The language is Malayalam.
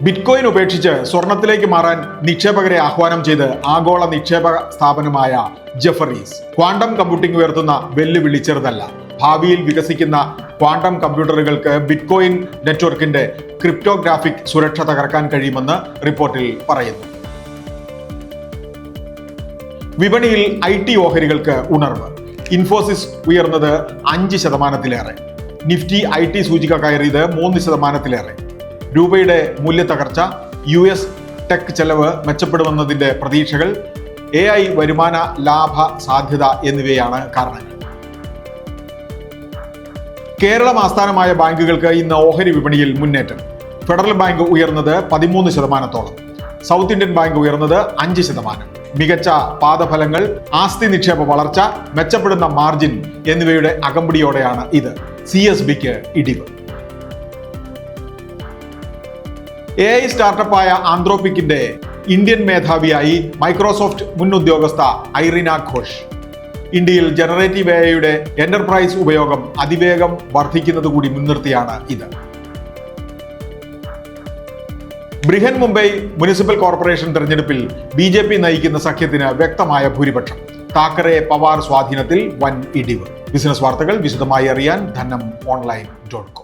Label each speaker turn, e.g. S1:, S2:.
S1: ബിറ്റ്കോയിൻ ഉപേക്ഷിച്ച് സ്വർണത്തിലേക്ക് മാറാൻ നിക്ഷേപകരെ ആഹ്വാനം ചെയ്ത് ആഗോള നിക്ഷേപ സ്ഥാപനമായ ജെഫറീസ്. ക്വാണ്ടം കമ്പ്യൂട്ടിംഗ് ഉയർത്തുന്ന വെല്ലുവിളി ചെറുതല്ല. ഭാവിയിൽ വികസിക്കുന്ന ക്വാണ്ടം കമ്പ്യൂട്ടറുകൾക്ക് ബിറ്റ്കോയിൻ നെറ്റ്വർക്കിന്റെ ക്രിപ്റ്റോഗ്രാഫിക് സുരക്ഷ തകർക്കാൻ കഴിയുമെന്ന് റിപ്പോർട്ടിൽ പറയുന്നു. വിപണിയിൽ IT ഓഹരികൾക്ക് ഉണർവ്. ഇൻഫോസിസ് ഉയർന്നത് 5%. നിഫ്റ്റി IT സൂചിക കയറിയത് 3%. രൂപയുടെ മൂല്യത്തകർച്ച, US ടെക് ചെലവ് മെച്ചപ്പെടുമെന്നതിന്റെ പ്രതീക്ഷകൾ, AI വരുമാന ലാഭ സാധ്യത എന്നിവയാണ് കാരണങ്ങൾ. കേരളം ആസ്ഥാനമായ ബാങ്കുകൾക്ക് ഇന്ന് ഓഹരി വിപണിയിൽ മുന്നേറ്റം. ഫെഡറൽ ബാങ്ക് ഉയർന്നത് 13%. സൗത്ത് ഇന്ത്യൻ ബാങ്ക് ഉയർന്നത് 5%. മികച്ച പാദഫലങ്ങൾ, ആസ്തി നിക്ഷേപ വളർച്ച, മെച്ചപ്പെടുന്ന മാർജിൻ എന്നിവയുടെ അകമ്പടിയോടെയാണ് ഇത്. CSBക്ക് ഇടിവ്. AI സ്റ്റാർട്ടപ്പായ ആന്ത്രോപിക്കിന്റെ ഇന്ത്യൻ മേധാവിയായി മൈക്രോസോഫ്റ്റ് മുൻ ഉദ്യോഗസ്ഥ ഐറിന ഘോഷ്. ഇന്ത്യയിൽ ജനറേറ്റീവ് AIയുടെ എന്റർപ്രൈസ് ഉപയോഗം അതിവേഗം വർദ്ധിക്കുന്നത് കൂടി മുൻനിർത്തിയാണ് ഇത്. ബ്രിഹൻ മുംബൈ മുനിസിപ്പൽ കോർപ്പറേഷൻ തെരഞ്ഞെടുപ്പിൽ BJP നയിക്കുന്ന സഖ്യത്തിന് വ്യക്തമായ ഭൂരിപക്ഷം. താക്കറെ പവാർ സ്വാധീനത്തിൽ വൻ ഇടിവ്. ബിസിനസ് വാർത്തകൾ വിശദമായി അറിയാൻ ധനം online.com.